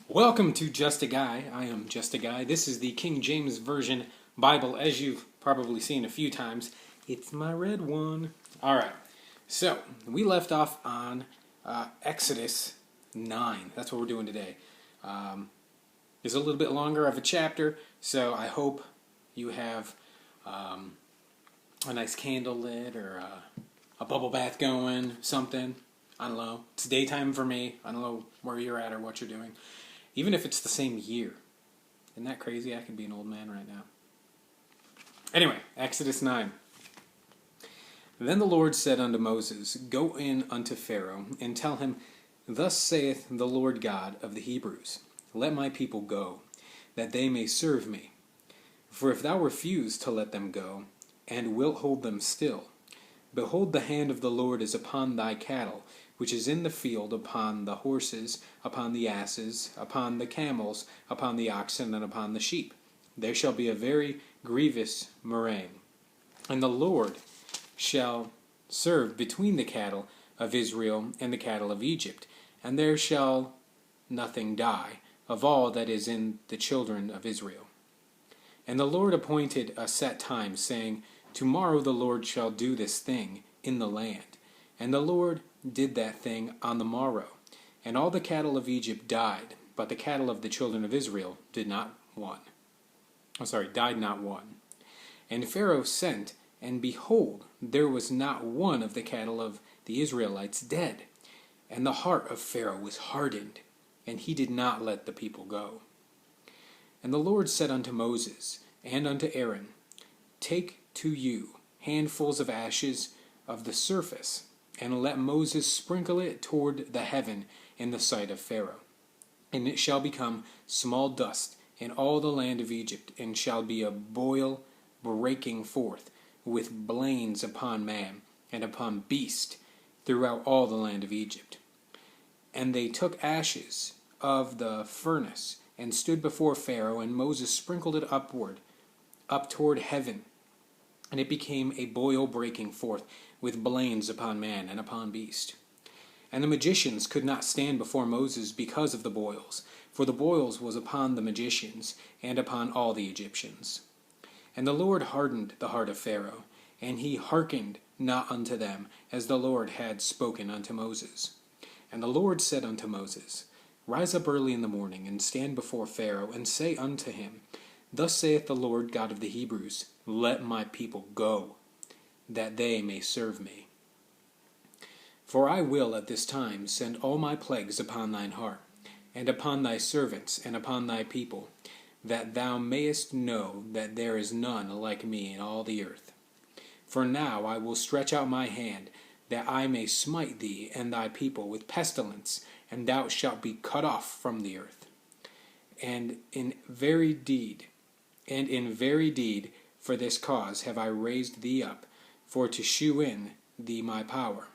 Welcome to Just a Guy. I am Just a Guy. This is the King James Version Bible, as you've probably seen a few times. It's my red one. All right. So, we left off on Exodus 9. That's what we're doing today. It's a little bit longer of a chapter, so I hope you have a nice candle lit or a bubble bath going, something. I don't know. It's daytime for me. I don't know where you're at or what you're doing. Even if it's the same year. Isn't that crazy? I could be an old man right now. Anyway, Exodus 9. Then the Lord said unto Moses, Go in unto Pharaoh, and tell him, Thus saith the Lord God of the Hebrews, Let my people go, that they may serve me. For if thou refuse to let them go, and wilt hold them still, behold, the hand of the Lord is upon thy cattle, which is in the field, upon the horses, upon the asses, upon the camels, upon the oxen, and upon the sheep. There shall be a very grievous murrain. And the Lord shall serve between the cattle of Israel and the cattle of Egypt, and there shall nothing die of all that is in the children of Israel. And the Lord appointed a set time, saying, Tomorrow the Lord shall do this thing in the land. And the Lord did that thing on the morrow. And all the cattle of Egypt died, but the cattle of the children of Israel died not one. And Pharaoh sent, and behold, there was not one of the cattle of the Israelites dead. And the heart of Pharaoh was hardened, and he did not let the people go. And the Lord said unto Moses and unto Aaron, Take to you handfuls of ashes of the surface, and let Moses sprinkle it toward the heaven in the sight of Pharaoh. And it shall become small dust in all the land of Egypt, and shall be a boil breaking forth, with blains upon man and upon beast throughout all the land of Egypt. And they took ashes of the furnace, and stood before Pharaoh, and Moses sprinkled it upward, up toward heaven. And it became a boil breaking forth, with blains upon man and upon beast. And the magicians could not stand before Moses because of the boils, for the boils was upon the magicians, and upon all the Egyptians. And the Lord hardened the heart of Pharaoh, and he hearkened not unto them, as the Lord had spoken unto Moses. And the Lord said unto Moses, Rise up early in the morning, and stand before Pharaoh, and say unto him, Thus saith the Lord God of the Hebrews, Let my people go, that they may serve me. For I will at this time send all my plagues upon thine heart, and upon thy servants, and upon thy people, that thou mayest know that there is none like me in all the earth. For now I will stretch out my hand, that I may smite thee and thy people with pestilence, and thou shalt be cut off from the earth. And in very deed, for this cause have I raised thee up, for to shew in thee my power,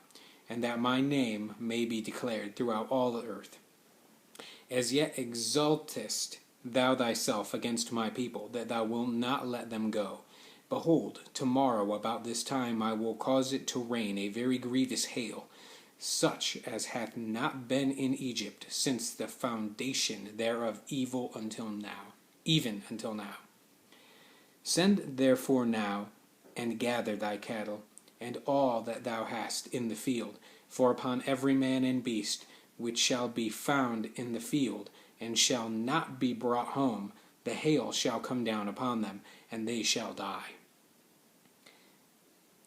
and that my name may be declared throughout all the earth. As yet exaltest thou thyself against my people, that thou wilt not let them go. Behold, tomorrow about this time I will cause it to rain a very grievous hail, such as hath not been in Egypt since the foundation thereof even until now. Send therefore now, and gather thy cattle, and all that thou hast in the field, for upon every man and beast which shall be found in the field, and shall not be brought home, the hail shall come down upon them, and they shall die.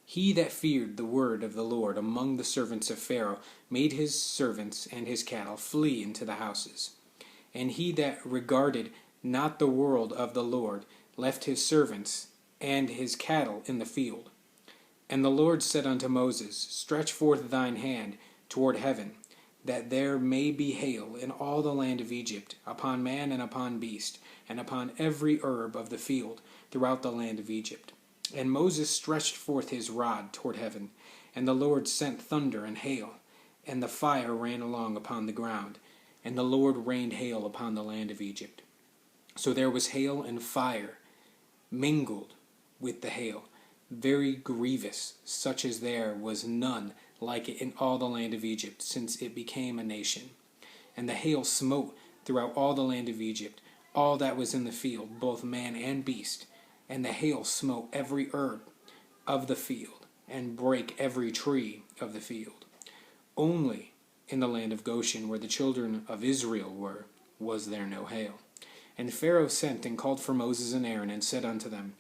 He that feared the word of the Lord among the servants of Pharaoh made his servants and his cattle flee into the houses. And he that regarded not the word of the Lord left his servants and his cattle in the field. And the Lord said unto Moses, Stretch forth thine hand toward heaven, that there may be hail in all the land of Egypt, upon man and upon beast, and upon every herb of the field throughout the land of Egypt. And Moses stretched forth his rod toward heaven, and the Lord sent thunder and hail, and the fire ran along upon the ground, and the Lord rained hail upon the land of Egypt. So there was hail and fire mingled with the hail, very grievous, such as there was none like it in all the land of Egypt, since it became a nation. And the hail smote throughout all the land of Egypt, all that was in the field, both man and beast. And the hail smote every herb of the field, and brake every tree of the field. Only in the land of Goshen, where the children of Israel were, was there no hail. And Pharaoh sent and called for Moses and Aaron, and said unto them,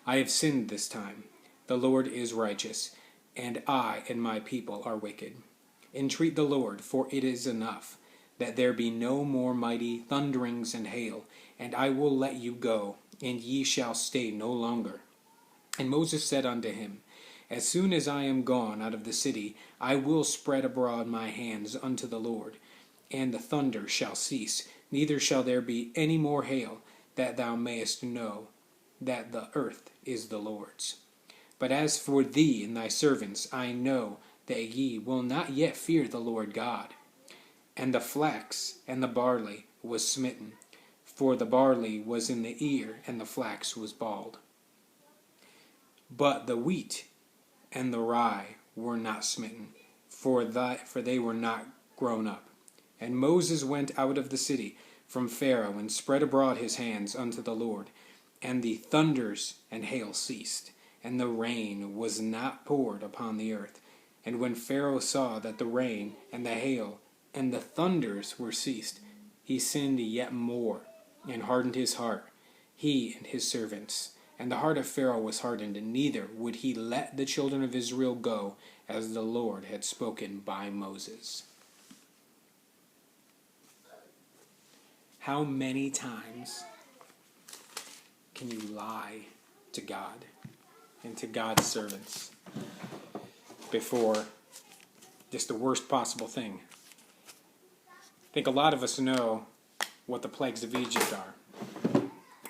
I have sinned this time. The Lord is righteous, and I and my people are wicked. Entreat the Lord, for it is enough, that there be no more mighty thunderings and hail, and I will let you go, and ye shall stay no longer. And Moses said unto him, As soon as I am gone out of the city, I will spread abroad my hands unto the Lord, and the thunder shall cease, neither shall there be any more hail, that thou mayest know that the earth is the Lord's. But as for thee and thy servants, I know that ye will not yet fear the Lord God. And the flax and the barley was smitten, for the barley was in the ear, and the flax was bald. But the wheat and the rye were not smitten, for they were not grown up. And Moses went out of the city from Pharaoh, and spread abroad his hands unto the Lord. And the thunders and hail ceased, and the rain was not poured upon the earth. And when Pharaoh saw that the rain and the hail and the thunders were ceased, he sinned yet more, and hardened his heart, he and his servants. And the heart of Pharaoh was hardened, and neither would he let the children of Israel go, as the Lord had spoken by Moses. How many times can you lie to God and to God's servants before just the worst possible thing? I think a lot of us know what the plagues of Egypt are,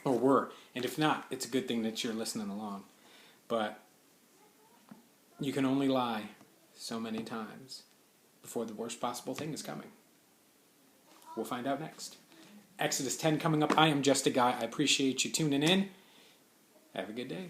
or were. And if not, it's a good thing that you're listening along. But you can only lie so many times before the worst possible thing is coming. We'll find out next. Exodus 10 coming up. I am just a guy. I appreciate you tuning in. Have a good day.